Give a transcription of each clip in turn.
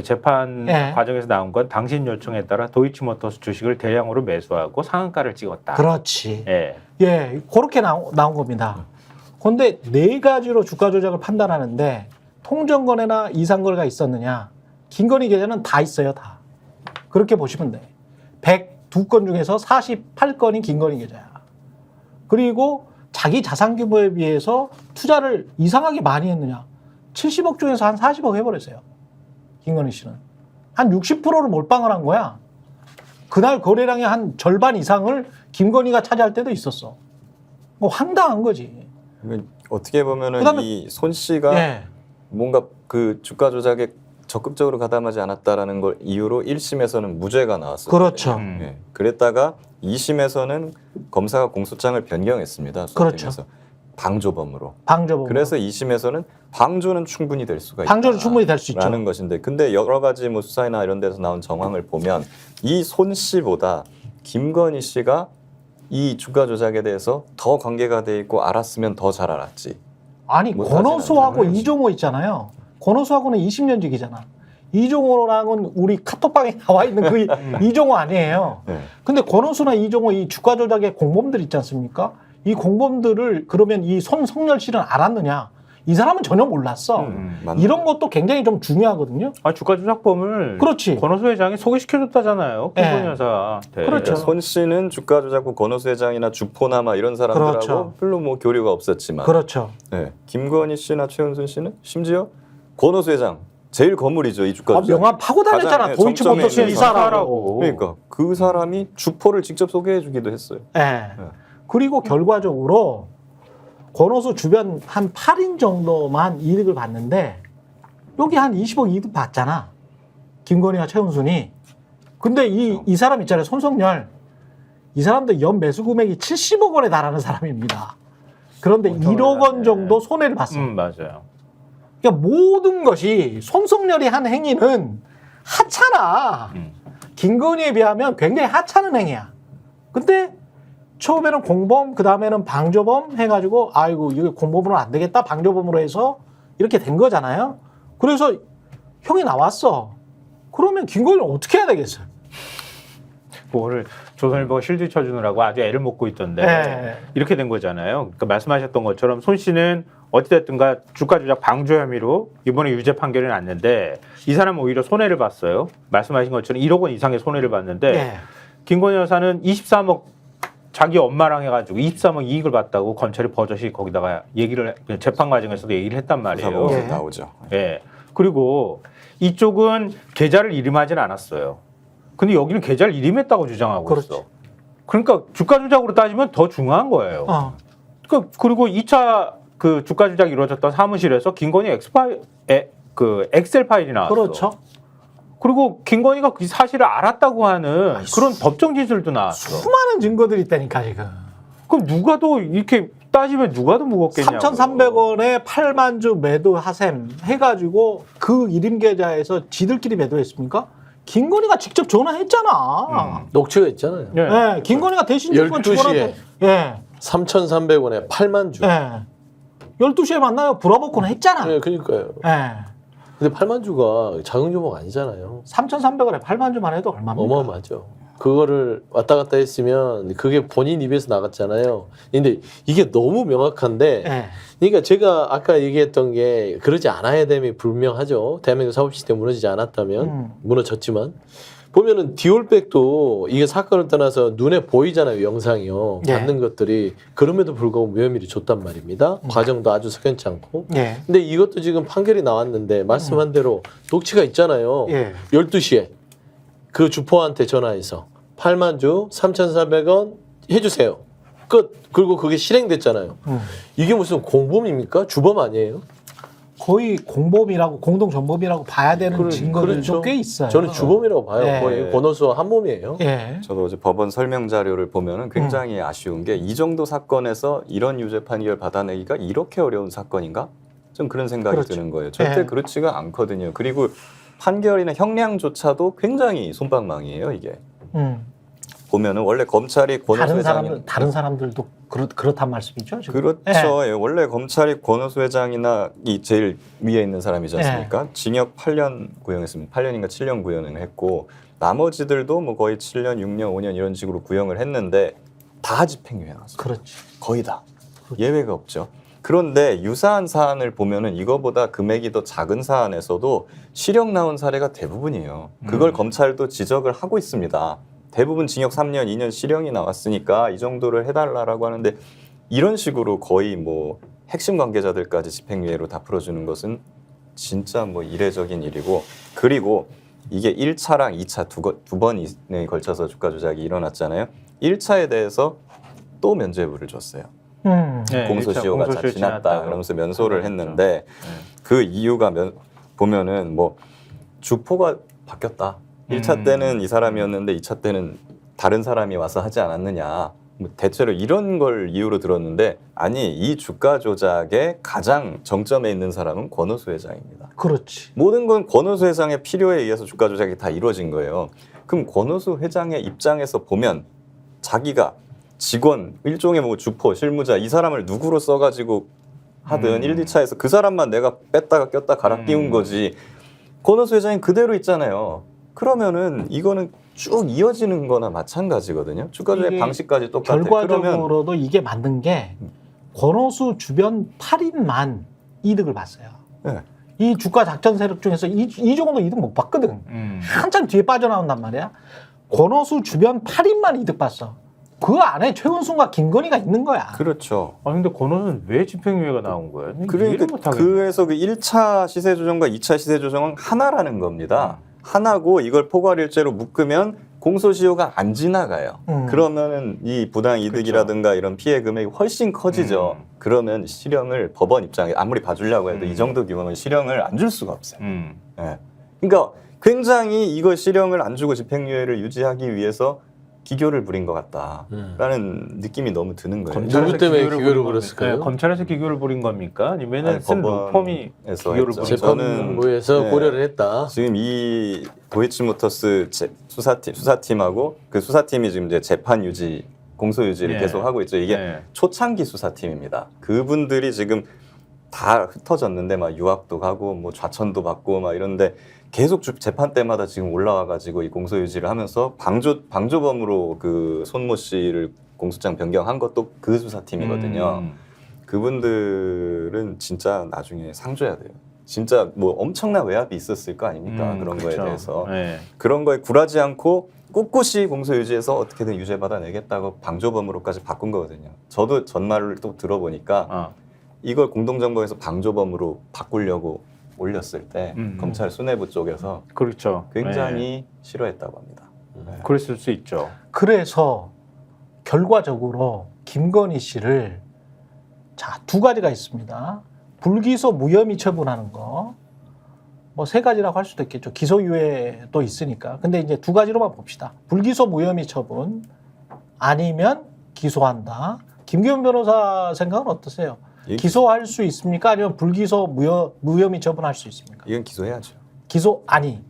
재판 예. 과정에서 나온 건 당신 요청에 따라 도이치모터스 주식을 대량으로 매수하고 상한가를 찍었다. 그렇지. 예. 예, 그렇게 나온 겁니다. 그런데 네 가지로 주가 조작을 판단하는데 통정거래나 이상거래가 있었느냐? 김건희 계좌는 다 있어요, 다. 그렇게 보시면 돼. 102건 중에서 48건이 김건희 계좌야. 그리고 자기 자산 규모에 비해서 투자를 이상하게 많이 했느냐? 70억 중에서 한 40억 해버렸어요. 김건희 씨는. 한 60%를 몰빵을 한 거야. 그날 거래량의 한 절반 이상을 김건희가 차지할 때도 있었어. 뭐 황당한 거지. 어떻게 보면은 그다음에- 이 손 씨가 예. 뭔가 그 주가 조작에 적극적으로 가담하지 않았다라는 걸 이유로 1심에서는 무죄가 나왔어요. 그렇죠. 예. 그랬다가 2심에서는 검사가 공소장을 변경했습니다. 그렇죠. 소팀에서. 방조범으로. 방조범. 그래서 2심에서는 방조는 충분히 될 수가 있다. 방조는 충분히 될 수 있죠. 라는 것인데, 근데 여러 가지 뭐 수사나 이런 데서 나온 정황을 보면 이 손 씨보다 김건희 씨가 이 주가 조작에 대해서 더 관계가 돼 있고 알았으면 더 잘 알았지. 아니 뭐 권오수하고 하진 않잖아요. 이종호 있잖아요. 권오수하고는 20년직이잖아. 이종호랑은 우리 카톡방에 나와 있는 그 이종호 아니에요. 네. 근데 권오수나 이종호 이 주가 조작의 공범들 있지 않습니까? 이 공범들을 그러면 이 손석열 씨는 알았느냐? 이 사람은 전혀 몰랐어. 맞네. 이런 것도 굉장히 좀 중요하거든요. 아, 주가 조작범을 그렇지. 권오수 회장이 소개시켜줬다잖아요. 김건희 예. 여사한테. 그렇죠. 그러니까 손 씨는 주가 조작부 권오수 회장이나 주포나마 이런 사람들하고 그렇죠. 별로 뭐 교류가 없었지만, 그렇죠. 네. 김건희 씨나 최은순 씨는 심지어 권오수 회장 제일 거물이죠, 이 주가 아, 조작. 명함 파고 다녔잖아. 가장, 도이치모터스 정점에 이사라고. 그러니까 그 사람이 주포를 직접 소개해주기도 했어요. 예. 그리고 결과적으로 권오수 주변 한 8인 정도만 이득을 봤는데 여기 한 20억 이득 봤잖아. 김건희와 최은순이. 근데 이 사람 있잖아요. 손석열. 이 사람도 연 매수 금액이 70억 원에 달하는 사람입니다. 그런데 1억 원 정도 손해를 봤어요. 맞아요. 그러니까 모든 것이 손석열이 한 행위는 하찮아. 김건희에 비하면 굉장히 하찮은 행위야. 근데 처음에는 공범, 그 다음에는 방조범 해가지고 아이고 이거 공범으로 안 되겠다, 방조범으로 해서 이렇게 된 거잖아요. 그래서 형이 나왔어. 그러면 김건희는 어떻게 해야 되겠어요? 오늘 조선일보가 실드 쳐주느라고 아주 애를 먹고 있던데 네. 이렇게 된 거잖아요. 그러니까 말씀하셨던 것처럼 손 씨는 어찌됐든가 주가 조작 방조 혐의로 이번에 유죄 판결이 났는데 이 사람은 오히려 손해를 봤어요. 말씀하신 것처럼 1억 원 이상의 손해를 봤는데 네. 김건희 여사는 23억 자기 엄마랑 해가지고 23억 이익을 봤다고 검찰이 버젓이 거기다가 얘기를 재판 과정에서도 얘기를 했단 말이에요. 사법에 예. 나오죠. 예. 그리고 이쪽은 계좌를 이름하진 않았어요. 근데 여기는 계좌를 이름했다고 주장하고 그렇지. 있어. 그러니까 주가 조작으로 따지면 더 중요한 거예요. 그리고 2차 그 주가 조작이 이루어졌던 사무실에서 김건희 엑셀 파일이 나왔어. 그렇죠. 그리고 김건희가 그 사실을 알았다고 하는 그런 법정 진술도 나왔어. 수많은 증거들이 있다니까 지금. 그럼 누가 더 이렇게 따지면 누가 더 무겁겠냐고. 3,300원에 8만 주 매도 하셈 해가지고 그 이름 계좌에서 지들끼리 매도했습니까? 김건희가 직접 전화했잖아. 녹취가 있잖아요. 네. 예, 김건희가 대신 12시에. 예, 3,300원에 8만 주. 예. 12시에 만나요. 브라보콘 했잖아. 네, 그러니까요. 예. 근데 8만 주가 작은 규모가 아니잖아요. 3,300원에 8만 주만 해도 얼마입니까? 어마어마하죠. 그거를 왔다 갔다 했으면 그게 본인 입에서 나갔잖아요. 근데 이게 너무 명확한데, 예. 그러니까 제가 아까 얘기했던 게 그러지 않아야 됨이 분명하죠. 대한민국 사법 시스템이 무너지지 않았다면 무너졌지만 보면은 디올백도 이게 사건을 떠나서 눈에 보이잖아요. 영상이요. 예. 받는 것들이. 그럼에도 불구하고 무혐의를 줬단 말입니다. 과정도 아주 석연치 않고. 예. 근데 이것도 지금 판결이 나왔는데 말씀한 대로 녹취가 있잖아요. 예. 12시에 그 주포한테 전화해서 8만 주 3,400원 해주세요. 끝. 그리고 그게 실행됐잖아요. 이게 무슨 공범입니까? 주범 아니에요? 거의 공범이라고 공동 전범이라고 봐야 되는 증거들도 그렇죠. 꽤 있어요. 저는 주범이라고 봐요. 예. 거의 권오수와 한 몸이에요. 예. 저도 어제 법원 설명 자료를 보면은 굉장히 아쉬운 게 이 정도 사건에서 이런 유죄 판결 받아내기가 이렇게 어려운 사건인가? 좀 그런 생각이 그렇죠. 드는 거예요. 절대 예. 그렇지가 않거든요. 그리고 판결이나 형량조차도 굉장히 솜방망이에요, 이게. 보면은 원래 검찰이 권오수 회장이 다른 사람들도 그렇단 말씀이죠. 지금? 그렇죠. 예, 원래 검찰이 권오수 회장이나 이 제일 위에 있는 사람이지 않습니까? 징역 8년 구형했습니다. 8년인가 7년 구형을 했고 나머지들도 뭐 거의 7년, 6년, 5년 이런 식으로 구형을 했는데 다 집행유예 나왔어요. 그렇지. 거의 다. 예외가 없죠. 그런데 유사한 사안을 보면은 이거보다 금액이 더 작은 사안에서도 실형 나온 사례가 대부분이에요. 그걸 검찰도 지적을 하고 있습니다. 대부분 징역 3년, 2년 실형이 나왔으니까 이 정도를 해달라고 하는데 이런 식으로 거의 뭐 핵심 관계자들까지 집행유예로 다 풀어주는 것은 진짜 뭐 이례적인 일이고 그리고 이게 1차랑 2차 두 번에 걸쳐서 주가 조작이 일어났잖아요. 1차에 대해서 또 면죄부를 줬어요. 네, 공소시효가 다 지났다 그러면서 면소를 했는데 그 이유가 보면은 뭐 주포가 바뀌었다. 1차 때는 이 사람이었는데 2차 때는 다른 사람이 와서 하지 않았느냐. 뭐 대체로 이런 걸 이유로 들었는데 아니 이 주가 조작의 가장 정점에 있는 사람은 권오수 회장입니다. 그렇지. 모든 건 권오수 회장의 필요에 의해서 주가 조작이 다 이루어진 거예요. 그럼 권오수 회장의 입장에서 보면 자기가 직원, 일종의 뭐 주포, 실무자 이 사람을 누구로 써가지고 하든 1, 2차에서 그 사람만 내가 뺐다가 꼈다 갈아 끼운 거지. 권오수 회장이 그대로 있잖아요. 그러면은 이거는 쭉 이어지는 거나 마찬가지거든요. 주가 조작 방식까지 똑같아요. 결과적으로도 그러면 이게 맞는 게 권오수 주변 8인만 이득을 봤어요. 네. 이 주가 작전 세력 중에서 이 정도 이득 못 봤거든. 한참 뒤에 빠져나온단 말이야. 권오수 주변 8인만 이득 봤어. 그 안에 최은순과 김건희가 있는 거야. 그렇죠. 아 근데 권오수는 왜 집행유예가 나온 거예요? 그러니까 그래서 그 1차 시세 조정과 2차 시세 조정은 하나라는 겁니다. 하나고 이걸 포괄일죄로 묶으면 공소시효가 안 지나가요. 그러면은 이 부당 이득이라든가 이런 피해 금액이 훨씬 커지죠. 그러면 실형을 법원 입장에 아무리 봐주려고 해도 이 정도 규모는 실형을 안 줄 수가 없어요. 예. 그러니까 굉장히 이거 실형을 안 주고 집행유예를 유지하기 위해서 기교를 부린 것 같다라는 느낌이 너무 드는 거예요. 누구 때문에 기교를 부렸을까요? 네, 검찰에서 기교를 부린 겁니까? 아니면은 쓴 로펌이 기교를 부린 재판부에서 고려를 했다. 지금 이 도이치모터스 수사팀하고 그 수사팀이 지금 이제 재판 유지, 공소 유지를 계속 하고 있죠. 이게 초창기 수사팀입니다. 그분들이 지금 다 흩어졌는데 막 유학도 가고 뭐 좌천도 받고 막 이런데 계속 재판 때마다 지금 올라와가지고 이 공소 유지를 하면서 방조범으로 그 손모 씨를 공소장 변경한 것도 그 수사팀이거든요. 그분들은 진짜 나중에 상 줘야 돼요. 진짜 뭐 엄청난 외압이 있었을 거 아닙니까? 그런 거에 대해서. 그런 거에 굴하지 않고 꿋꿋이 공소 유지해서 어떻게든 유죄 받아내겠다고 방조범으로까지 바꾼 거거든요. 저도 전말을 또 들어보니까 이걸 공동정보에서 방조범으로 바꾸려고 올렸을 때 검찰 수뇌부 쪽에서 그렇죠. 굉장히 싫어했다고 합니다. 그랬을 수 있죠. 그래서 결과적으로 김건희 씨를 자, 두 가지가 있습니다. 불기소 무혐의 처분하는 거. 뭐 세 가지라고 할 수도 있겠죠. 기소유예도 있으니까. 근데 이제 두 가지로만 봅시다. 불기소 무혐의 처분 아니면 기소한다. 김기현 변호사 생각은 어떠세요? 기소할 수 있습니까? 아니면 불기소 무혐의 처분할 수 있습니까? 이건 기소해야죠. 기소 아니.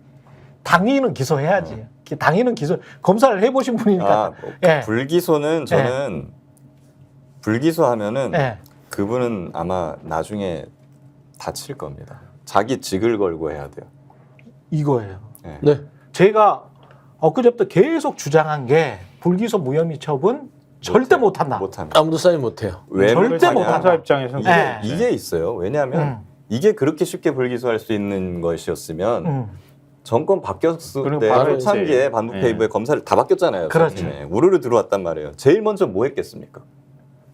당위는 기소해야지. 당위는 기소. 검사를 해보신 분이니까. 불기소는 저는 불기소하면은 그분은 아마 나중에 다칠 겁니다. 자기 직을 걸고 해야 돼요. 이거예요. 네. 제가 엊그제부터 계속 주장한 게 불기소 무혐의 처분 절대 못한다. 아무도 사인 못해요. 왜 절대 못한다. 검사 입장에서는 이게 있어요. 왜냐하면 이게 그렇게 쉽게 불기소할 수 있는 것이었으면 정권 바뀌었을 때 초창기에 반부패 검사를 다 바뀌었잖아요. 그렇죠. 우르르 들어왔단 말이에요. 제일 먼저 뭐 했겠습니까?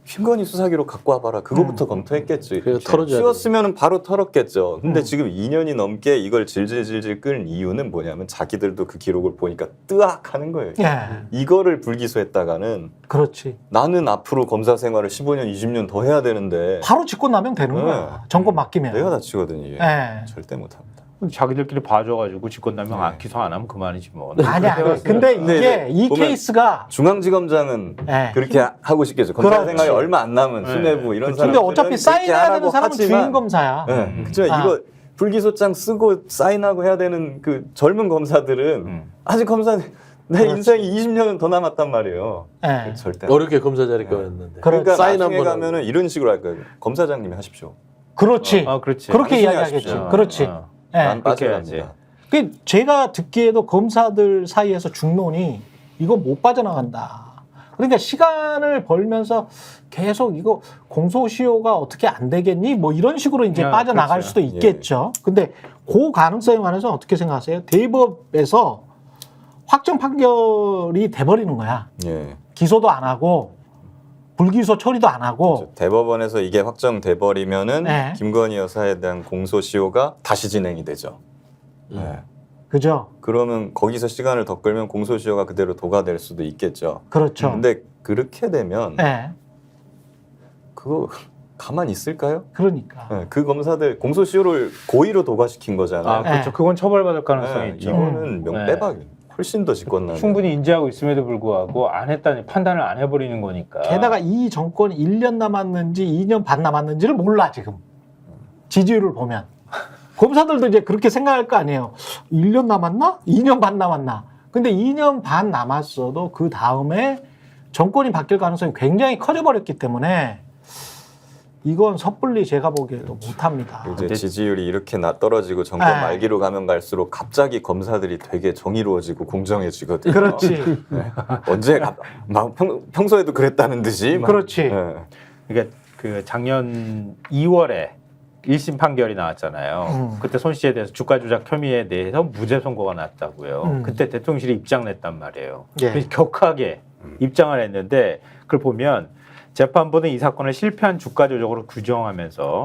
김건희 수사기로 갖고 와봐라. 그거부터 검토했겠지. 쉬웠으면 바로 털었겠죠. 근데 지금 2년이 넘게 이걸 질질 끌 이유는 뭐냐면 자기들도 그 기록을 보니까 뜨악하는 거예요. 이거를 불기소했다가는 그렇지. 나는 앞으로 검사 생활을 15년, 20년 더 해야 되는데 바로 직권남용 되는 거야. 정권 맡기면. 내가 다치거든요. 이게. 절대 못합니다. 자기들끼리 봐줘가지고 직권남용 기소 안 하면 그만이지 뭐. 아니야. 근데 이게 이 케이스가 중앙지검장은 그렇게 하고 싶겠죠. 검사 생활이 얼마 안 남은 수뇌부 이런 사람. 근데 어차피 사인해야 되는 사람은 주임 검사야. 그렇죠. 이거 불기소장 쓰고 사인하고 해야 되는 그 젊은 검사들은 아직 검사 내 인생이 20년은 더 남았단 말이에요. 예. 절대. 어렵게 검사 자리가 였는데. 그러니까 사인 나중에 한번 가면은 이런 식으로 할 거예요. 검사장님이 하십시오. 그렇지. 그렇지. 그렇게 당신이 이야기하겠지. 하십시오. 그렇지. 예. 난 그렇게 빠져갑니다. 그 제가 듣기에도 검사들 사이에서 중론이 이거 못 빠져나간다. 그러니까 시간을 벌면서 계속 이거 공소시효가 어떻게 안 되겠니? 뭐 이런 식으로 이제 빠져나갈 그렇죠. 수도 있겠죠. 근데 그 가능성에 관해서 어떻게 생각하세요? 대법에서 확정 판결이 돼버리는 거야. 예. 기소도 안 하고 불기소 처리도 안 하고. 대법원에서 이게 확정돼 버리면은 네. 김건희 여사에 대한 공소시효가 다시 진행이 되죠. 네. 그죠? 그러면 거기서 시간을 더 끌면 공소시효가 그대로 도과될 수도 있겠죠. 그렇죠. 근데 그렇게 되면 네. 그거 가만히 있을까요? 그러니까. 네, 그 검사들 공소시효를 고의로 도과시킨 거잖아요. 그렇죠. 그건 처벌받을 가능성이 네, 있죠. 이거는 네. 빼박이 훨씬 더 직권남. 충분히 인지하고 있음에도 불구하고 안 했다니 판단을 안 해버리는 거니까. 게다가 이 정권이 1년 남았는지 2년 반 남았는지를 몰라 지금. 지지율을 보면. 검사들도 이제 그렇게 생각할 거 아니에요. 1년 남았나? 2년 반 남았나? 근데 2년 반 남았어도 그 다음에 정권이 바뀔 가능성이 굉장히 커져버렸기 때문에 이건 섣불리 제가 보기에도 못합니다. 이제 근데- 지지율이 이렇게 떨어지고 정권 네. 말기로 가면 갈수록 갑자기 검사들이 되게 정의로워지고 공정해지거든요. 그렇지. 네. 언제 막 평소에도 그랬다는 듯이. 막. 그렇지. 네. 그러니까 그 작년 2월에 1심 판결이 나왔잖아요. 그때 손 씨에 대해서 주가 조작 혐의에 대해서 무죄 선고가 났다고요. 그때 대통령실이 입장 냈단 말이에요. 예. 그래서 격하게 입장을 했는데 그걸 보면 재판부는 이 사건을 실패한 주가 조작으로 규정하면서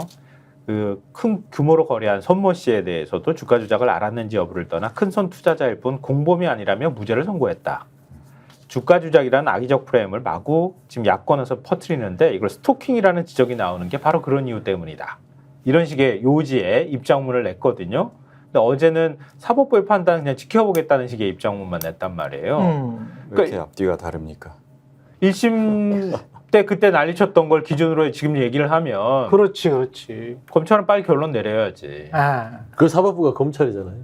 그 큰 규모로 거래한 손모 씨에 대해서도 주가 조작을 알았는지 여부를 떠나 큰손 투자자일 뿐 공범이 아니라며 무죄를 선고했다. 주가 조작이라는 악의적 프레임을 마구 지금 야권에서 퍼뜨리는데 이걸 스토킹이라는 지적이 나오는 게 바로 그런 이유 때문이다. 이런 식의 요지의 입장문을 냈거든요. 근데 어제는 사법부의 판단 그냥 지켜보겠다는 식의 입장문만 냈단 말이에요. 왜 이렇게 앞뒤가 다릅니까? 1심 때 그때 난리쳤던 걸 기준으로 지금 얘기를 하면 그렇지, 그렇지. 검찰은 빨리 결론 내려야지. 아, 그 사법부가 검찰이잖아요.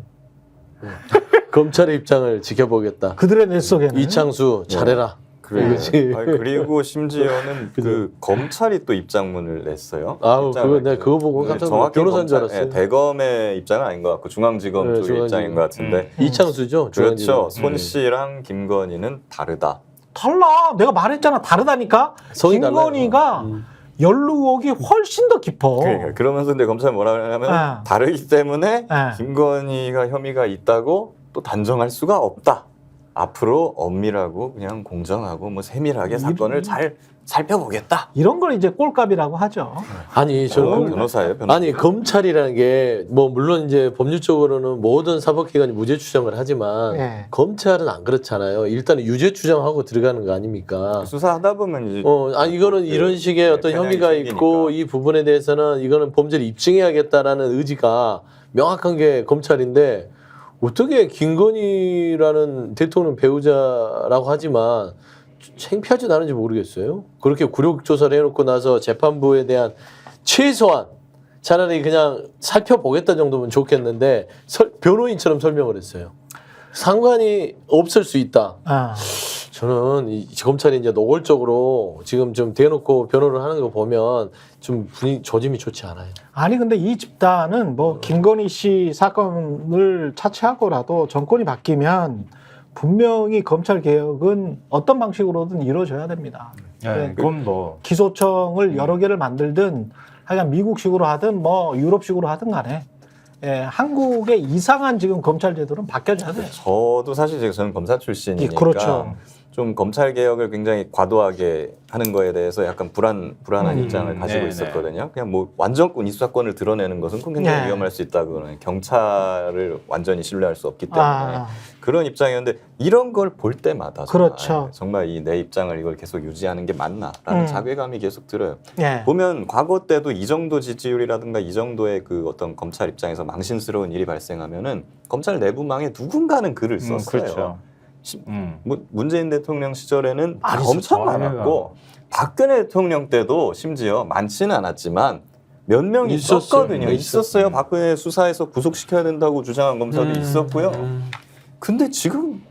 검찰의 입장을 지켜보겠다. 그들의 뇌 속에는 이창수 잘해라. 그렇지. 그리고 심지어는 그 검찰이 또 입장문을 냈어요. 아우 입장을 그거 내가 그거 보고 깜짝 놀랐어. 정확히 변호사인 줄 검찰, 알았어요. 대검의 입장은 아닌 것 같고 중앙지검 네, 쪽의 중앙지검. 입장인 것 같은데 이창수죠. 그렇죠. 중앙지검. 손 씨랑 김건희는 다르다. 달라. 내가 말했잖아. 다르다니까. 성이 김건희가 달라요. 연루 의혹이 훨씬 더 깊어. 그러니까 그러면서 근데 검찰이 뭐라 하냐면 아. 다르기 때문에 아. 김건희가 혐의가 있다고 또 단정할 수가 없다. 앞으로 엄밀하고 그냥 공정하고 뭐 세밀하게 사건을 잘 살펴보겠다. 이런 걸 이제 꼴값이라고 하죠. 아니 저는 변호사예요. 변호사. 아니 검찰이라는 게 뭐 물론 이제 법률적으로는 모든 사법기관이 무죄 추정을 하지만 예. 검찰은 안 그렇잖아요. 일단은 유죄 추정하고 들어가는 거 아닙니까? 수사하다 보면 이제 이거는 이런 식의 네, 어떤 편향이 혐의가 생기니까. 있고 이 부분에 대해서는 이거는 범죄를 입증해야겠다라는 의지가 명확한 게 검찰인데 어떻게 김건희라는 대통령 배우자라고 하지만 창피하지도 않은지 모르겠어요. 그렇게 굴욕 조사를 해놓고 나서 재판부에 대한 최소한 차라리 그냥 살펴보겠다 정도면 좋겠는데 변호인처럼 설명을 했어요. 상관이 없을 수 있다. 아. 저는 이 검찰이 이제 노골적으로 지금 좀 대놓고 변호를 하는 거 보면 좀 분위기 조짐이 좋지 않아요. 아니 근데 이 집단은 뭐 김건희 씨 사건을 차치하고라도 정권이 바뀌면 분명히 검찰 개혁은 어떤 방식으로든 이루어져야 됩니다. 네, 그건 뭐 기소청을 여러 개를 만들든 하여간 미국식으로 하든 뭐 유럽식으로 하든 간에 예, 한국의 이상한 지금 검찰 제도는 바뀌어져야 돼요. 저도 사실 저는 검사 출신이니까 그렇죠. 좀 검찰 개혁을 굉장히 과도하게 하는 거에 대해서 약간 불안한 입장을 가지고 네네. 있었거든요. 그냥 뭐 완전권 이 수사권을 드러내는 것은 굉장히 네. 위험할 수 있다고는 경찰을 완전히 신뢰할 수 없기 때문에 아, 그런 입장이었는데 이런 걸 볼 때마다 그렇죠. 정말 이 내 입장을 이걸 계속 유지하는 게 맞나라는 음. 자괴감이 계속 들어요. 예. 보면 과거 때도 이 정도 지지율이라든가 이 정도의 그 어떤 검찰 입장에서 망신스러운 일이 발생하면은 검찰 내부망에 누군가는 글을 썼어요. 그렇죠. 뭐 문재인 대통령 시절에는 많이 엄청 썼죠. 많았고 박근혜 대통령 때도 심지어 많지는 않았지만 몇 명 있었어요. 있었거든요. 네, 있었어요. 박근혜 수사에서 구속시켜야 된다고 주장한 검사도 있었고요. 근데 지금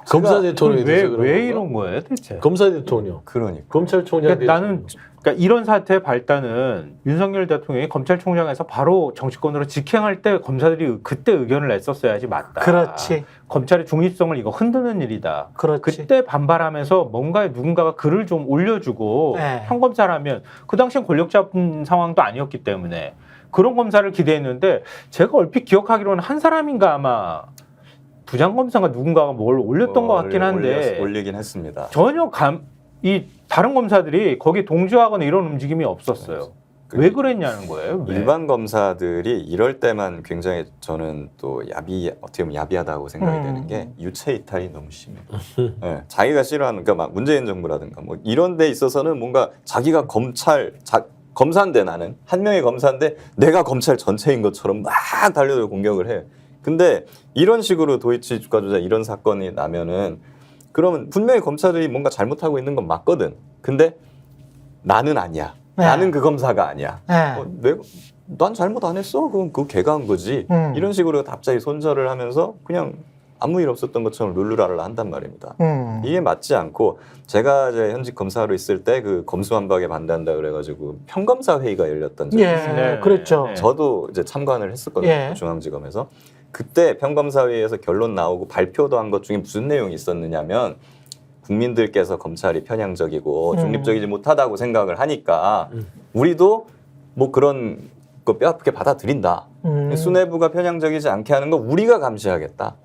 검사 제가- 대통령이 왜, 돼서 그런 왜 건가? 이런 거예요, 대체? 검사 대통령, 그러니까 검찰총장. 그러니까 나는 그러니까 이런 사태의 발단은 윤석열 대통령이 검찰총장에서 바로 정치권으로 직행할 때 검사들이 그때 의견을 냈었어야지 맞다. 그렇지. 검찰의 중립성을 이거 흔드는 일이다. 그렇지. 그때 반발하면서 뭔가 누군가가 글을 좀 올려주고 네. 평검사라면 그 당시엔 권력 잡은 상황도 아니었기 때문에 그런 검사를 기대했는데 제가 얼핏 기억하기로는 한 사람인가 아마 부장검사가 누군가가 뭘 올렸던 것 같긴 한데 올리긴 했습니다. 전혀 이 다른 검사들이 거기 동조하거나 이런 움직임이 없었어요. 왜 그랬냐는 거예요. 왜? 일반 검사들이 이럴 때만 굉장히 저는 또 어떻게 보면 야비하다고 생각이 되는 게 유체 이탈이 너무 심해요. 네, 자기가 싫어하는 그러니까 막 문재인 정부라든가 뭐 이런 데 있어서는 뭔가 자기가 검사인데 나는 한 명의 검사인데 내가 검찰 전체인 것처럼 막 달려들고 공격을 해. 근데 이런 식으로 도이치 주가 조작 이런 사건이 나면은 그러면 분명히 검사들이 뭔가 잘못하고 있는 건 맞거든. 근데 나는 아니야. 네. 나는 그 검사가 아니야. 네. 난 잘못 안 했어. 그건 그거 걔가 한 거지. 이런 식으로 갑자기 손절을 하면서 그냥 아무 일 없었던 것처럼 룰루랄라 한단 말입니다. 이게 맞지 않고 제가 이제 현직 검사로 있을 때 그 검수완박에 반대한다 그래가지고 평검사 회의가 열렸던 적이 예, 있어요. 네. 그랬죠. 네. 저도 이제 참관을 했었거든요. 예. 중앙지검에서. 그때 평검사회의에서 결론 나오고 발표도 한 것 중에 무슨 내용이 있었느냐면 국민들께서 검찰이 편향적이고 중립적이지 못하다고 생각을 하니까 우리도 뭐 그런 거 뼈아프게 받아들인다. 수뇌부가 편향적이지 않게 하는 거 우리가 감시하겠다.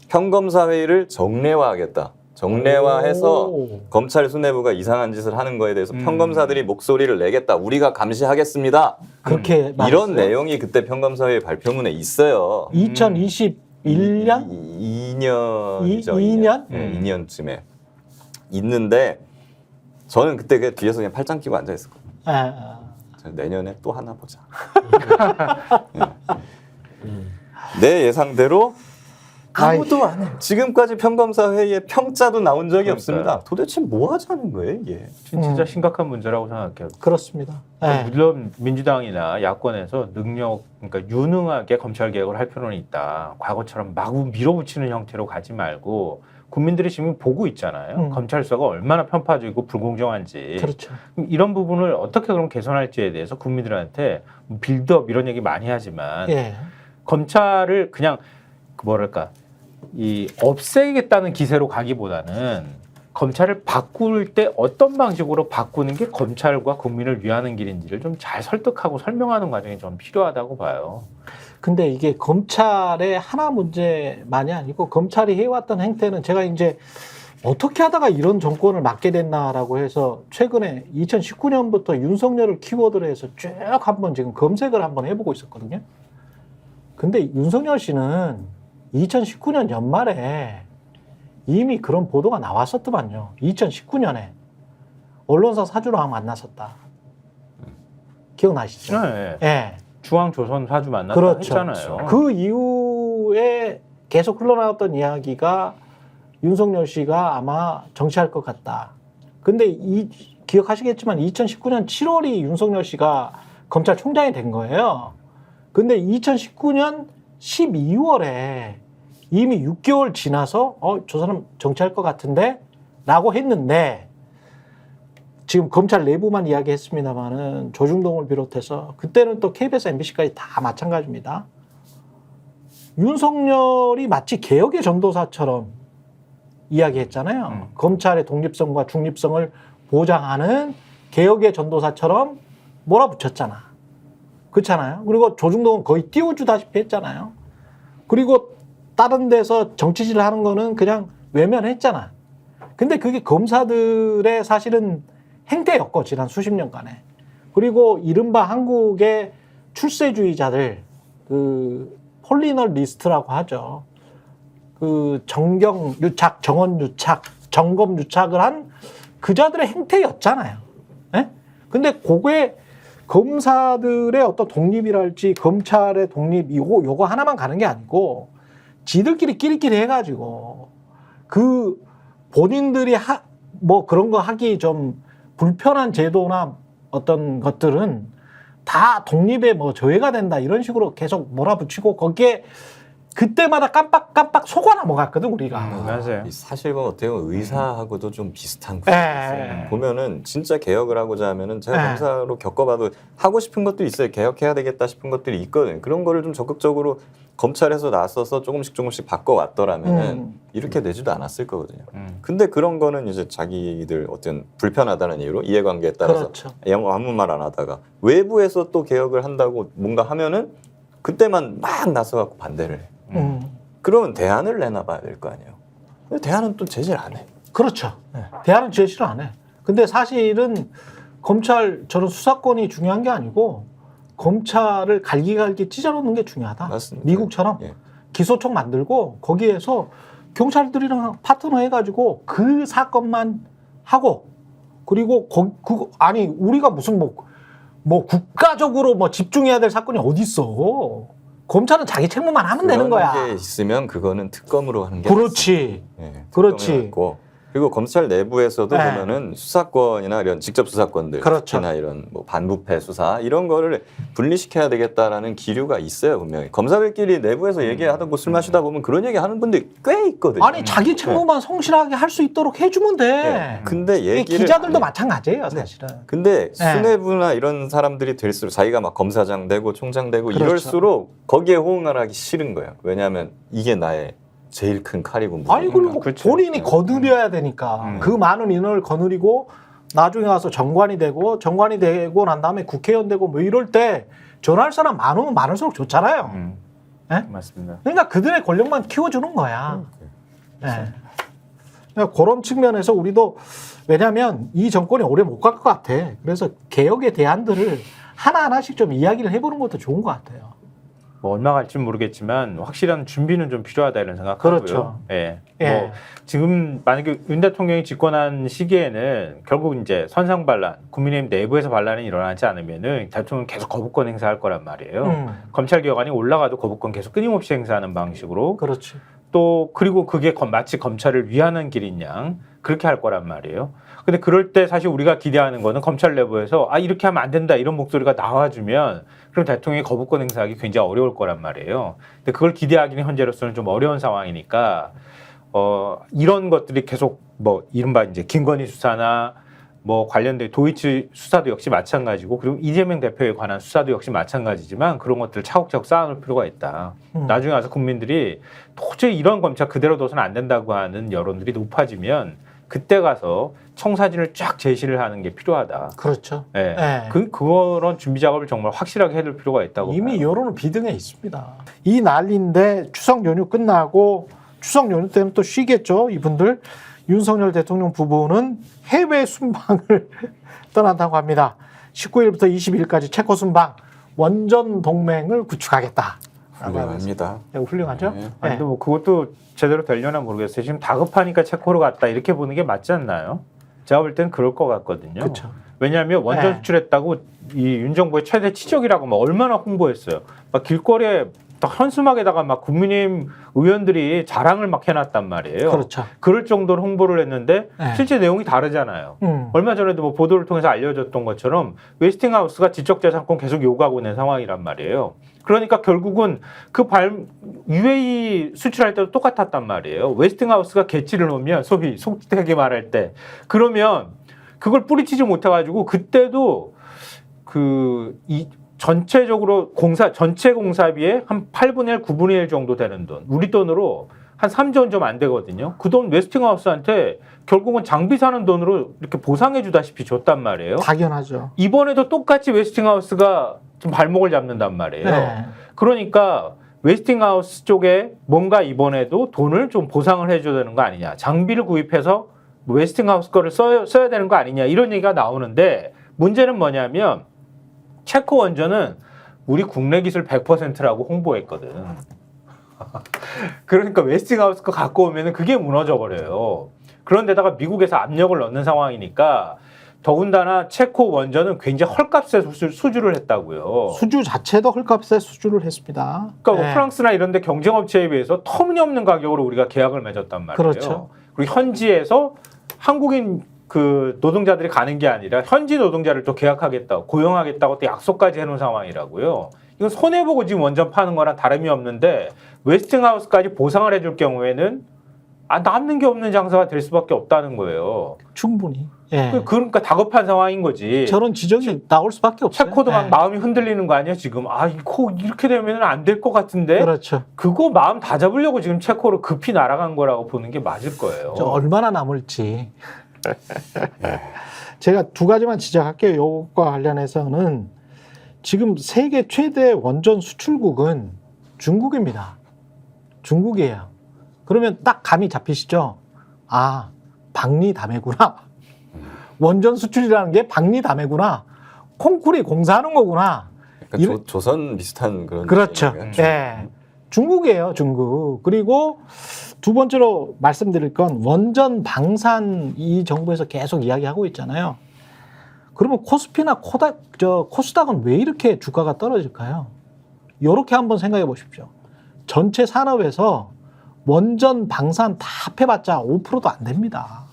평검사회의를 정례화하겠다. 정례화해서 오. 검찰 수뇌부가 이상한 짓을 하는 거에 대해서 평검사들이 목소리를 내겠다. 우리가 감시하겠습니다. 그렇게 이런 내용이 그때 평검사회의 발표문에 있어요. 2021년? 2년이죠. 2년? 네, 2년쯤에 있는데 저는 그때 그 뒤에서 그냥 팔짱 끼고 앉아 있었거든요. 내년에 또 하나 보자. 내 예상대로 아무도 안 해. 지금까지 평검사 회의에 평자도 나온 적이 그러니까요. 없습니다. 도대체 뭐 하자는 거예요, 이게? 진짜 심각한 문제라고 생각해요. 그렇습니다. 네. 물론 민주당이나 야권에서 그러니까 유능하게 검찰 개혁을 할 필요는 있다. 과거처럼 마구 밀어붙이는 형태로 가지 말고 국민들이 지금 보고 있잖아요. 검찰 수사가 얼마나 편파적이고 불공정한지. 그렇죠. 그럼 이런 부분을 어떻게 그럼 개선할지에 대해서 국민들한테 빌드업 이런 얘기 많이 하지만 예. 검찰을 그냥 뭐랄까 없애겠다는 기세로 가기보다는 검찰을 바꿀 때 어떤 방식으로 바꾸는 게 검찰과 국민을 위하는 길인지를 좀 잘 설득하고 설명하는 과정이 좀 필요하다고 봐요. 근데 이게 검찰의 하나 문제만이 아니고 검찰이 해왔던 행태는 제가 이제 어떻게 하다가 이런 정권을 맡게 됐나라고 해서 최근에 2019년부터 윤석열을 키워드로 해서 쭉 한번 지금 검색을 한번 해보고 있었거든요. 근데 윤석열 씨는 2019년 연말에 이미 그런 보도가 나왔었더만요. 2019년에 언론사 사주랑 만났었다. 기억나시죠? 네. 예. 중앙조선 사주 만났다 그렇죠. 했잖아요. 그 이후에 계속 흘러나왔던 이야기가 윤석열 씨가 아마 정치할 것 같다. 근데 기억하시겠지만 2019년 7월이 윤석열 씨가 검찰총장이 된 거예요. 근데 2019년 12월에 이미 6개월 지나서 저 사람 정치할 것 같은데 라고 했는데 지금 검찰 내부만 이야기했습니다만은 조중동을 비롯해서 그때는 또 KBS, MBC까지 다 마찬가지입니다. 윤석열이 마치 개혁의 전도사처럼 이야기했잖아요. 검찰의 독립성과 중립성을 보장하는 개혁의 전도사처럼 몰아붙였잖아. 그렇잖아요. 그리고 조중동은 거의 띄워주다시피 했잖아요. 그리고 다른 데서 정치질을 하는 거는 그냥 외면했잖아. 근데 그게 검사들의 사실은 행태였고 지난 수십 년간에. 그리고 이른바 한국의 출세주의자들 그 폴리널 리스트라고 하죠. 그 정경 유착, 정원 유착, 정검 유착을 한 그자들의 행태였잖아요. 예? 근데 그게 검사들의 어떤 독립이랄지 검찰의 독립 요거 하나만 가는 게 아니고 지들끼리 끼리끼리 해가지고 그 본인들이 뭐 그런 거 하기 좀 불편한 제도나 어떤 것들은 다 독립에 뭐 저해가 된다 이런 식으로 계속 몰아붙이고 거기에 그때마다 깜빡깜빡 속아 넘어갔거든 우리가. 맞아요. 이 사실 뭐 어떻게 보면 의사하고도 좀 비슷한 구조가 있어요. 보면은 진짜 개혁을 하고자 하면은 제가 예. 검사로 겪어봐도 하고 싶은 것도 있어요. 개혁해야 되겠다 싶은 것들이 있거든요. 그런 거를 좀 적극적으로 검찰에서 나서서 조금씩 바꿔왔더라면은 이렇게 되지도 않았을 거거든요. 근데 그런 거는 이제 자기들 어떤 불편하다는 이유로 이해관계에 따라서 그렇죠. 아무 말 안 하다가 외부에서 또 개혁을 한다고 뭔가 하면은 그때만 막 나서갖고 반대를 해. 그러면 대안을 내놔봐야 될 거 아니에요. 근데 대안은 또 제시를 안 해. 그렇죠. 대안은 제시를 안 해. 근데 사실은 검찰 저런 수사권이 중요한 게 아니고 검찰을 갈기갈기 찢어놓는 게 중요하다. 맞습니다. 미국처럼 예. 기소청 만들고 거기에서 경찰들이랑 파트너 해가지고 그 사건만 하고 그리고 아니 우리가 무슨 뭐 국가적으로 뭐 집중해야 될 사건이 어디 있어? 검찰은 자기 책무만 하면 되는 거야. 그런 게 있으면 그거는 특검으로 하는 게 그렇지. 예, 그렇지. 특검이 맞고. 그리고 검찰 내부에서도 네. 보면은 수사권이나 이런 직접 수사권들, 그렇죠. 특히나 이런 뭐 반부패 수사 이런 거를 분리시켜야 되겠다라는 기류가 있어요 분명히. 검사들끼리 내부에서 얘기하다 술 마시다 보면 그런 얘기 하는 분들이 꽤 있거든요. 아니 자기 책무만 성실하게 할 수 있도록 해주면 돼. 네. 근데 이게 얘기를 기자들도 안 해. 마찬가지예요, 사실은. 근데 네. 수뇌부나 이런 사람들이 될수록 자기가 막 검사장 되고 총장 되고 그렇죠. 이럴수록 거기에 호응을 하기 싫은 거예요. 왜냐하면 이게 나의 제일 큰 칼이고 무기니까. 아니 그리고 그렇죠. 본인이 거느려야 되니까 그 많은 인원을 거느리고 나중에 와서 정관이 되고 난 다음에 국회의원 되고 뭐 이럴 때 전화할 사람 많으면 많을수록 좋잖아요. 네? 맞습니다. 그러니까 그들의 권력만 키워주는 거야. 네. 그러니까 그런 측면에서 우리도 왜냐하면 이 정권이 오래 못 갈 것 같아. 그래서 개혁의 대안들을 하나하나씩 좀 이야기를 해보는 것도 좋은 것 같아요. 뭐 얼마 갈지 모르겠지만 확실한 준비는 좀 필요하다 이런 생각하고요. 그렇죠. 예. 예. 뭐 지금 만약에 윤 대통령이 집권한 시기에는 결국 이제 선상 반란, 국민의힘 내부에서 반란이 일어나지 않으면은 대통령 계속 거부권 행사할 거란 말이에요. 검찰 개혁안이 올라가도 거부권 계속 끊임없이 행사하는 방식으로 그렇지. 또 그리고 그게 마치 검찰을 위하는 길인 양 그렇게 할 거란 말이에요. 근데 그럴 때 사실 우리가 기대하는 거는 검찰 내부에서 이렇게 하면 안 된다 이런 목소리가 나와주면 그럼 대통령이 거부권 행사하기 굉장히 어려울 거란 말이에요. 근데 그걸 기대하기는 현재로서는 좀 어려운 상황이니까 이런 것들이 계속 뭐 이른바 이제 김건희 수사나 뭐 관련된 도이치 수사도 역시 마찬가지고 그리고 이재명 대표에 관한 수사도 역시 마찬가지지만 그런 것들을 차곡차곡 쌓아놓을 필요가 있다. 나중에 와서 국민들이 도저히 이런 검찰 그대로 둬서는 안 된다고 하는 여론들이 높아지면 그때 가서 청사진을 쫙 제시를 하는 게 필요하다. 그렇죠. 예. 네. 그런 준비 작업을 정말 확실하게 해둘 필요가 있다고 이미 봐요. 여론은 비등해 있습니다. 이 난리인데 추석 연휴 끝나고 추석 연휴 때는 또 쉬겠죠. 이분들 윤석열 대통령 부부는 해외 순방을 떠난다고 합니다. 19일부터 22일까지 체코 순방 원전 동맹을 구축하겠다. 훌륭합니다. 네, 훌륭하죠. 네. 아니, 근데 뭐 그것도 제대로 되려나 모르겠어요. 지금 다급하니까 체코로 갔다 이렇게 보는 게 맞지 않나요? 제가 볼 땐 그럴 것 같거든요. 그렇죠. 왜냐하면 원전 네. 수출했다고 이 윤 정부의 최대 치적이라고 막 얼마나 홍보했어요. 막 길거리에 딱 현수막에다가 막 국민의힘 의원들이 자랑을 막 해놨단 말이에요. 그렇죠. 그럴 정도로 홍보를 했는데 네. 실제 내용이 다르잖아요. 얼마 전에도 뭐 보도를 통해서 알려졌던 것처럼 웨스팅하우스가 지적재산권 계속 요구하고 있는 상황이란 말이에요. 그러니까 결국은 UAE 수출할 때도 똑같았단 말이에요. 웨스팅하우스가 개치를 놓으면 소위 속되게 말할 때 그러면 그걸 뿌리치지 못해가지고 그때도 전체적으로 전체 공사비의 한 8분의 1, 9분의 1 정도 되는 돈, 우리 돈으로 한 3조 원 좀 안 되거든요. 그 돈 웨스팅하우스한테 결국은 장비 사는 돈으로 이렇게 보상해 주다시피 줬단 말이에요. 당연하죠. 이번에도 똑같이 웨스팅하우스가 좀 발목을 잡는단 말이에요. 네. 그러니까 웨스팅하우스 쪽에 뭔가 이번에도 돈을 좀 보상을 해줘야 되는 거 아니냐. 장비를 구입해서 웨스팅하우스 거를 써야 되는 거 아니냐. 이런 얘기가 나오는데 문제는 뭐냐면 체코 원전은 우리 국내 기술 100%라고 홍보했거든. 그러니까 웨스팅하우스 거 갖고 오면 그게 무너져 버려요. 그런데다가 미국에서 압력을 넣는 상황이니까 더군다나 체코 원전은 굉장히 헐값에 수주를 했다고요. 수주 자체도 헐값에 수주를 했습니다. 그러니까 뭐 네. 프랑스나 이런 데 경쟁업체에 비해서 터무니없는 가격으로 우리가 계약을 맺었단 말이에요. 그렇죠. 그리고 현지에서 한국인 그 노동자들이 가는 게 아니라 현지 노동자를 또 계약하겠다고 고용하겠다고 또 약속까지 해놓은 상황이라고요. 이건 손해보고 지금 원전 파는 거랑 다름이 없는데 웨스팅하우스까지 보상을 해줄 경우에는 남는 게 없는 장사가 될 수밖에 없다는 거예요. 충분히. 예. 그러니까 다급한 상황인 거지. 저런 지적이 나올 수밖에 없어요. 체코도 막 예. 마음이 흔들리는 거 아니야 지금. 이거 이렇게 되면 안 될 것 같은데. 그렇죠. 그거 마음 다 잡으려고 지금 체코로 급히 날아간 거라고 보는 게 맞을 거예요. 저 얼마나 남을지. 제가 두 가지만 지적할게요. 이것과 관련해서는 지금 세계 최대 원전 수출국은 중국입니다. 중국이에요. 그러면 딱 감이 잡히시죠? 박리담회구나. 원전 수출이라는 게 박리담회구나. 콩쿠리 공사하는 거구나. 그러니까 조선 비슷한 그런 그렇죠. 느낌이에요. 예. 중국이에요, 중국. 그리고 두 번째로 말씀드릴 건 원전 방산 이 정부에서 계속 이야기하고 있잖아요. 그러면 코스피나 코스닥은 왜 이렇게 주가가 떨어질까요? 이렇게 한번 생각해 보십시오. 전체 산업에서 원전 방산 다 합해봤자 5%도 안 됩니다.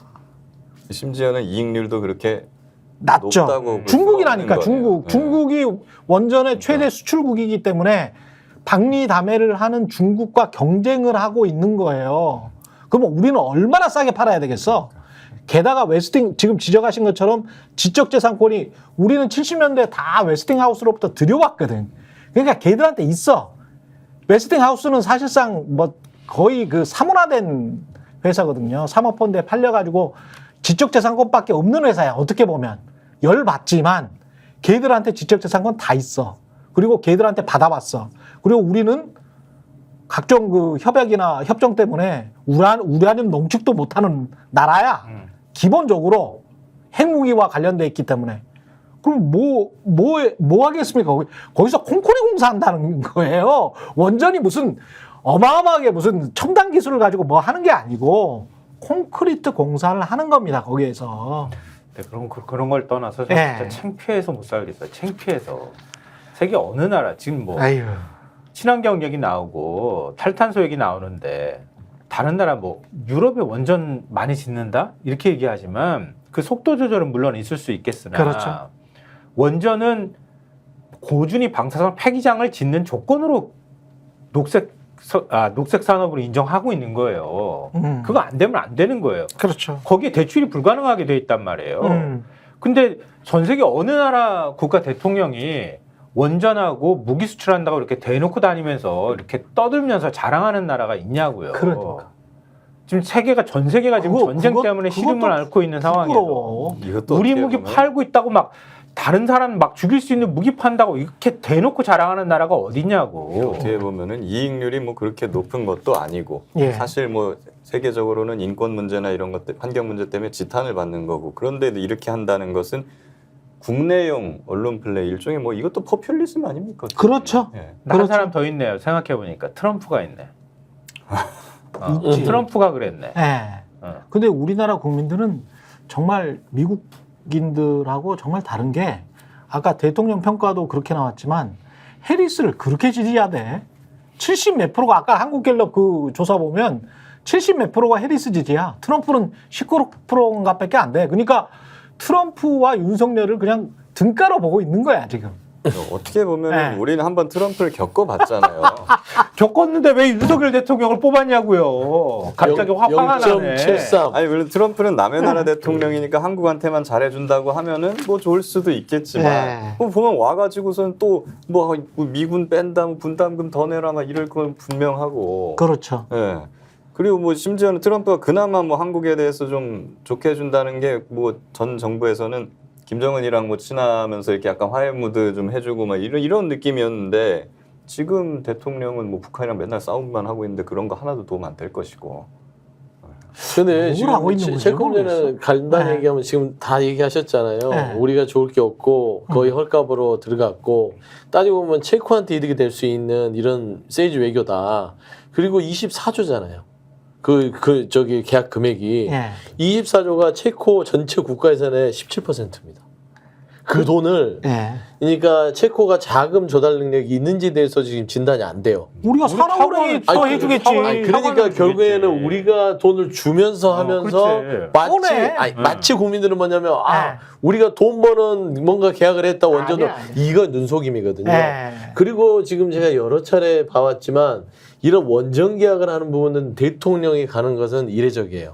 심지어는 이익률도 그렇게 낮죠. 높다고 볼 중국이라니까, 수가 없는 거예요. 중국. 중국이 원전의 최대 수출국이기 때문에 박리담회를 하는 중국과 경쟁을 하고 있는 거예요. 그러면 우리는 얼마나 싸게 팔아야 되겠어? 게다가 웨스팅, 지금 지적하신 것처럼 지적재산권이 우리는 70년대 다 웨스팅하우스로부터 들여왔거든. 그러니까 걔들한테 있어. 웨스팅하우스는 사실상 뭐 거의 그 사문화된 회사거든요. 사모펀드에 팔려가지고 지적재산권밖에 없는 회사야. 어떻게 보면. 열받지만 걔들한테 지적재산권 다 있어. 그리고 걔들한테 받아봤어. 그리고 우리는 각종 그 협약이나 협정 때문에 우라늄 농축도 못하는 나라야. 기본적으로 핵무기와 관련돼 있기 때문에. 그럼 뭐 하겠습니까? 거기서 콩쿠리 공사한다는 거예요. 원전이 무슨 어마어마하게 무슨 첨단 기술을 가지고 뭐 하는 게 아니고 콘크리트 공사를 하는 겁니다. 거기에서. 네, 그런 걸 떠나서 예. 진짜 창피해서 못 살겠어요. 창피해서. 세계 어느 나라 지금 뭐 아유. 친환경 얘기 나오고 탈탄소 얘기 나오는데 다른 나라 뭐 유럽에 원전 많이 짓는다 이렇게 얘기하지만 그 속도 조절은 물론 있을 수 있겠으나 그렇죠. 원전은 고준위 방사성 폐기장을 짓는 조건으로 녹색 산업으로 인정하고 있는 거예요. 그거 안 되면 안 되는 거예요. 그렇죠. 거기에 대출이 불가능하게 돼 있단 말이에요. 근데 전 세계 어느 나라 국가 대통령이 원전하고 무기 수출한다고 이렇게 대놓고 다니면서 이렇게 떠들면서 자랑하는 나라가 있냐고요. 그러니까. 지금 전 세계가 지금 전쟁 때문에 시름을 앓고 있는 상황이에요. 이것도 우리 어떻게 무기 보면 팔고 있다고 막 다른 사람 막 죽일 수 있는 무기 판다고 이렇게 대놓고 자랑하는 나라가 어디냐고. 어떻게 보면은 이익률이 뭐 그렇게 높은 것도 아니고 예. 사실 뭐 세계적으로는 인권 문제나 이런 것들 환경 문제 때문에 지탄을 받는 거고 그런데도 이렇게 한다는 것은 국내용 언론 플레이 일종의 뭐 이것도 포퓰리즘 아닙니까? 그렇죠. 예. 한 사람 더 있네요. 생각해 보니까 트럼프가 있네. 있지. 트럼프가 그랬네. 예. 근데 우리나라 국민들은 정말 미국인들하고 정말 다른 게 아까 대통령 평가도 그렇게 나왔지만 해리스를 그렇게 지지하대. 70 몇 프로가 아까 한국갤럽 그 조사 보면 70 몇 프로가 해리스 지지야. 트럼프는 19%인가 밖에 안 돼. 그러니까 트럼프와 윤석열을 그냥 등가로 보고 있는 거야, 지금. 어떻게 보면 네. 우리는 한번 트럼프를 겪어봤잖아요. 겪었는데 왜 윤석열 대통령을 뽑았냐고요. 갑자기 화가 나네. 0.73. 아니 물론 트럼프는 남의 나라 대통령이니까 한국한테만 잘해준다고 하면은 뭐 좋을 수도 있겠지만 네. 뭐 보면 와가지고선 또 뭐 미군 뺀다, 뭐 분담금 더 내라 막 이럴 건 분명하고. 그렇죠. 예. 그리고 뭐 심지어는 트럼프가 그나마 뭐 한국에 대해서 좀 좋게 해준다는 게 뭐 전 정부에서는 김정은이랑 뭐 친하면서 이렇게 약간 화해 무드 좀 해주고 막 이런 느낌이었는데 지금 대통령은 뭐 북한이랑 맨날 싸움만 하고 있는데 그런 거 하나도 도움 안 될 것이고. 근데 뭘 하고 있는 지금 건지 체코 문제는 모르겠어. 간단히 네. 얘기하면 지금 다 얘기하셨잖아요. 네. 우리가 좋을 게 없고 거의 헐값으로 들어갔고 따지고 보면 체코한테 이득이 될 수 있는 이런 세이지 외교다. 그리고 24조잖아요. 저기 계약 금액이 예. 24조가 체코 전체 국가 예산의 17%입니다. 그 돈을 예. 그러니까 체코가 자금 조달 능력이 있는지에 대해서 지금 진단이 안 돼요. 우리가 산업은행이 차관을- 더 아니, 해주겠지. 아니, 그러니까 사과는 결국에는 주겠지. 우리가 돈을 주면서 하면서 그렇지. 마치 마치 국민들은 뭐냐면 네. 우리가 돈 버는 뭔가 계약을 했다 원전으로 아니야. 이거 눈속임이거든요. 네. 그리고 지금 제가 여러 차례 봐왔지만 이런 원전 계약을 하는 부분은 대통령이 가는 것은 이례적이에요.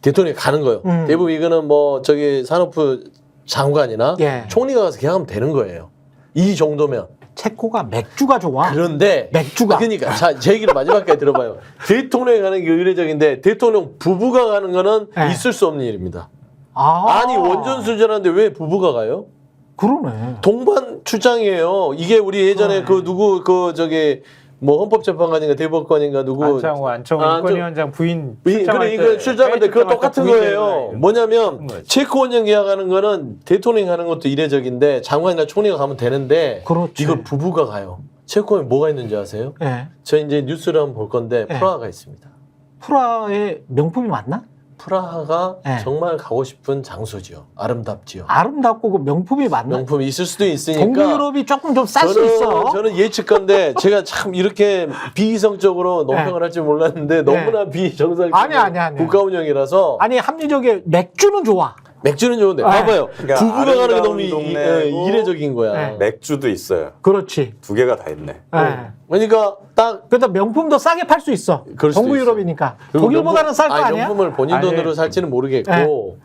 대통령이 가는 거예요. 대부분 이거는 뭐 저기 산업부 장관이나 예. 총리가 가서 계약하면 되는 거예요. 이 정도면. 체코가 맥주가 좋아. 그런데 맥주가. 그러니까 자, 제 얘기를 마지막까지 들어봐요. 대통령이 가는 게 의례적인데 대통령 부부가 가는 거는 네. 있을 수 없는 일입니다. 아. 아니 원전 수전하는데 왜 부부가 가요? 그러네. 동반 출장이에요. 이게 우리 예전에 그 누구 그 저기 뭐 헌법재판관인가 대법관인가 누구 안창호 인권위원장 부인 그래 출장할 이거 때, 출장인데 그거 똑같은 부인 거예요. 때문에 뭐냐면 거지. 체코 원전 계약하는 거는 대통령이 하는 것도 이례적인데 장관이나 총리가 가면 되는데 그렇지. 이걸 부부가 가요. 체코에 뭐가 있는지 아세요? 예. 저 이제 뉴스를 한번 볼 건데 네. 프라하가 있습니다. 프라하의 명품이 맞나? 프라하가 네. 정말 가고 싶은 장소지요. 아름답지요. 아름답고 그 명품이 맞나? 명품이 있을 수도 있으니까 동유럽이 조금 좀 쌀 수 있어. 저는 예측건데 제가 참 이렇게 비이성적으로 논평을 할 줄 몰랐는데 너무나 비정상적인 아니. 국가 운영이라서 아니 합리적인 맥주는 좋아. 맥주는 좋은데 네. 봐봐요. 그러니까 부부가 가는 게 아름다운 너무 동네고 이례적인 거야. 네. 맥주도 있어요. 그렇지. 두 개가 다 있네. 예. 그러니까 딱 그래서 명품도 싸게 팔 수 있어. 그럴 수도 동유럽이니까. 그리고 독일보다는 쌀 거 아니야? 명품을 본인 아니, 돈으로 살지는 모르겠고.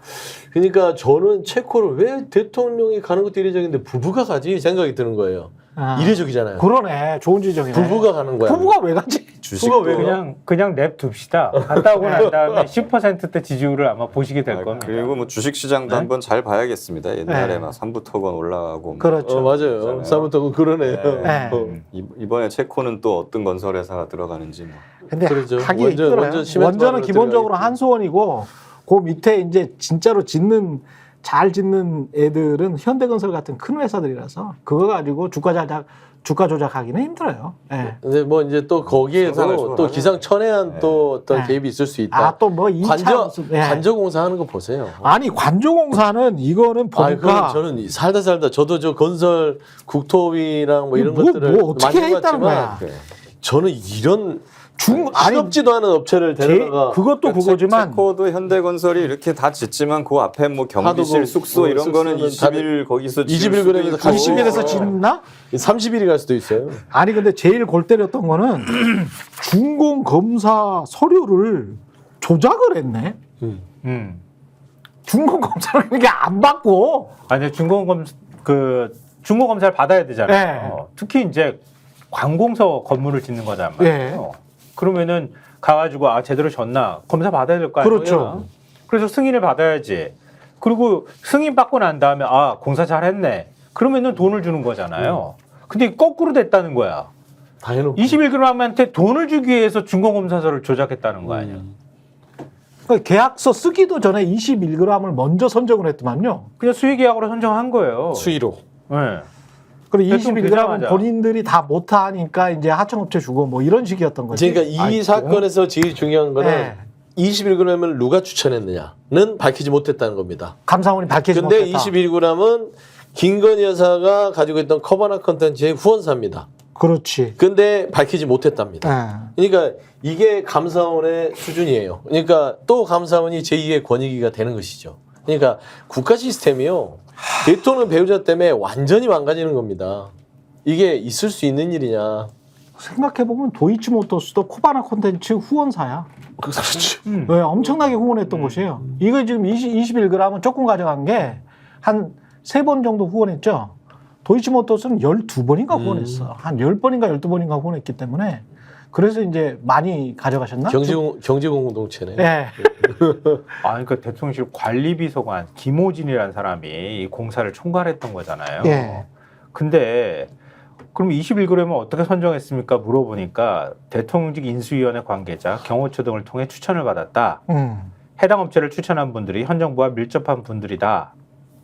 그러니까 저는 체코를 왜 대통령이 가는 것도 이례적인데 부부가 가지 생각이 드는 거예요. 아. 이례적이잖아요. 그러네. 좋은 지적이네. 부부가 가는 거야. 부부가 왜 가지? 주식도 그냥 냅 둡시다. 갔다 오고 난 다음에 10%대 지지율을 아마 보시게 될 겁니다. 그리고 뭐 주식 시장도 네? 한번 잘 봐야겠습니다. 옛날에 네. 막 삼부토건 올라가고 뭐. 그렇죠. 맞아요. 그렇잖아요. 사부토고 그러네요. 네. 이번에 체코는 또 어떤 건설 회사가 들어가는지 뭐. 근데 그러죠. 하기 원전 힘들어요. 시멘트 원전은 만으로 기본적으로 들어가겠지. 한수원이고 그 밑에 이제 진짜로 잘 짓는 애들은 현대건설 같은 큰 회사들이라서 그거 가지고 주가 조작하기는 힘들어요. 예. 근데 뭐 이제 또 거기에도 상상을 또 초월하네. 기상천외한 또 어떤 네. 개입이 있을 수 있다. 아 또 뭐 2차 관저공사 하는 거 보세요. 아니 관조공사는 이거는 아니, 보니까 저는 살다 저도 저 건설 국토위랑 뭐 이런 것들을 뭐 어떻게 많이 했다는 해봤지만 거야. 저는 이런 아니, 시럽지도 않은 업체를 데려다가 그것도 그거지만 체코도 현대건설이 이렇게 다 짓지만 그 앞에 뭐 경비실, 하도 숙소 뭐 이런 거는 숙소는 20일 거기서 20일 그램에서 20일에서 짓나? 30일이 갈 수도 있어요. 아니 근데 제일 골 때렸던 거는 준공 검사 서류를 조작을 했네. 준공 검사를 그게 안 받고 아니 중공 검사를 받아야 되잖아요. 네. 특히 이제 관공서 건물을 짓는 거잖아요. 네. 그러면은 가가지고 제대로 졌나 검사 받아야 될 거 아니에요. 그렇죠. 그래서 승인을 받아야지. 그리고 승인 받고 난 다음에 공사 잘했네. 그러면은 돈을 주는 거잖아요. 근데 거꾸로 됐다는 거야. 다 해놓고 21g한테 돈을 주기 위해서 준공검사서를 조작했다는 거 아니야. 그러니까 계약서 쓰기도 전에 21g을 먼저 선정을 했더만요. 그냥 수의계약으로 선정한 거예요. 수의로. 네. 그리고 대통령 21g은 되자마자. 본인들이 다 못하니까 이제 하청업체 주고 뭐 이런 식이었던 거지. 그러니까 이 사건에서 제일 중요한 거는 네. 21g을 누가 추천했느냐는 밝히지 못했다는 겁니다. 감사원이 밝히지 근데 못했다. 21g은 김건희 여사가 가지고 있던 커버나 컨텐츠의 후원사입니다. 그렇지. 근데 밝히지 못했답니다. 네. 그러니까 이게 감사원의 수준이에요. 그러니까 또 감사원이 제2의 권익위가 되는 것이죠. 그러니까 국가 시스템이요. 대통령 배우자 때문에 완전히 망가지는 겁니다. 이게 있을 수 있는 일이냐. 생각해보면 도이치모터스도 코바나 콘텐츠 후원사야. 그렇죠. 네, 엄청나게 후원했던 곳이에요. 이거 지금 21g은 조금 가져간 게 한 3번 정도 후원했죠. 도이치모터스는 12번인가 후원했어. 한 10번인가 12번인가 후원했기 때문에 그래서 이제 많이 가져가셨나? 경제공동체네. 네. 그러니까 대통령실 관리비서관 김호진이라는 사람이 이 공사를 총괄했던 거잖아요. 예. 근데 그럼 21g은 어떻게 선정했습니까? 물어보니까 대통령직 인수위원회 관계자, 경호처 등을 통해 추천을 받았다. 해당 업체를 추천한 분들이 현 정부와 밀접한 분들이다.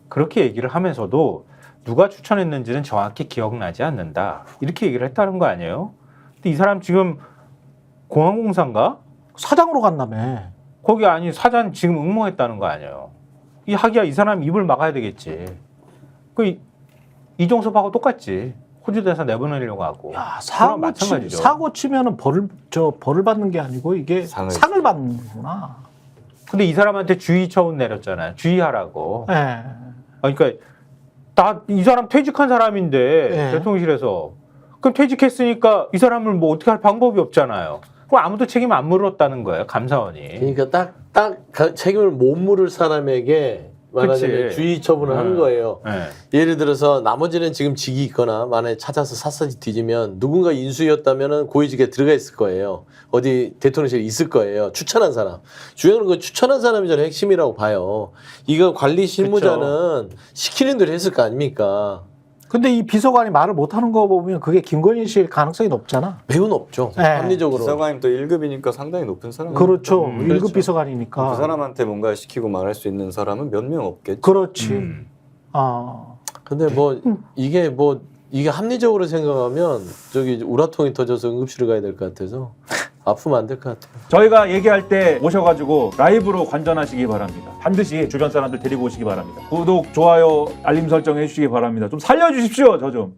그렇게 얘기를 하면서도 누가 추천했는지는 정확히 기억나지 않는다. 이렇게 얘기를 했다는 거 아니에요? 근데 이 사람 지금 공항공사인가? 사장으로 간다며. 거기 사장 지금 응모했다는 거 아니에요? 이 사람 입을 막아야 되겠지. 이종섭하고 똑같지. 호주 대사 내보내려고 하고. 야, 그거랑 마찬가지죠. 사고 치면은 벌을 받는 게 아니고 이게 상을 받는구나. 근데 이 사람한테 주의 처분 내렸잖아요. 주의하라고. 예. 그러니까 이 사람 퇴직한 사람인데 네. 대통령실에서 그럼 퇴직했으니까 이 사람을 뭐 어떻게 할 방법이 없잖아요. 그럼 아무도 책임 안 물었다는 거예요. 감사원이. 그러니까 딱 책임을 못 물을 사람에게 말하자면 그치. 주의 처분을 하는 거예요. 네. 예를 들어서 나머지는 지금 직이 있거나 만약에 찾아서 샅샅이 뒤지면 누군가 인수였다면 고위직에 들어가 있을 거예요. 어디 대통령실에 있을 거예요. 추천한 사람. 중요한 건 추천한 사람이 저는 핵심이라고 봐요. 이거 관리 실무자는 시키는 대로 했을 거 아닙니까? 근데 이 비서관이 말을 못하는 거 보면 그게 김건희 씨일 가능성이 높잖아. 매우 높죠. 네. 합리적으로. 비서관님 또 1급이니까 상당히 높은 사람. 그렇죠. 그렇죠. 1급 비서관이니까. 그 사람한테 뭔가 시키고 말할 수 있는 사람은 몇 명 없겠죠. 그렇지. 아. 근데 이게 합리적으로 생각하면 저기 우라통이 터져서 응급실을 가야 될 것 같아서 아프면 안 될 것 같아요. 저희가 얘기할 때 오셔가지고 라이브로 관전하시기 바랍니다. 반드시 주변 사람들 데리고 오시기 바랍니다. 구독, 좋아요, 알림 설정 해주시기 바랍니다. 좀 살려주십시오, 저 좀.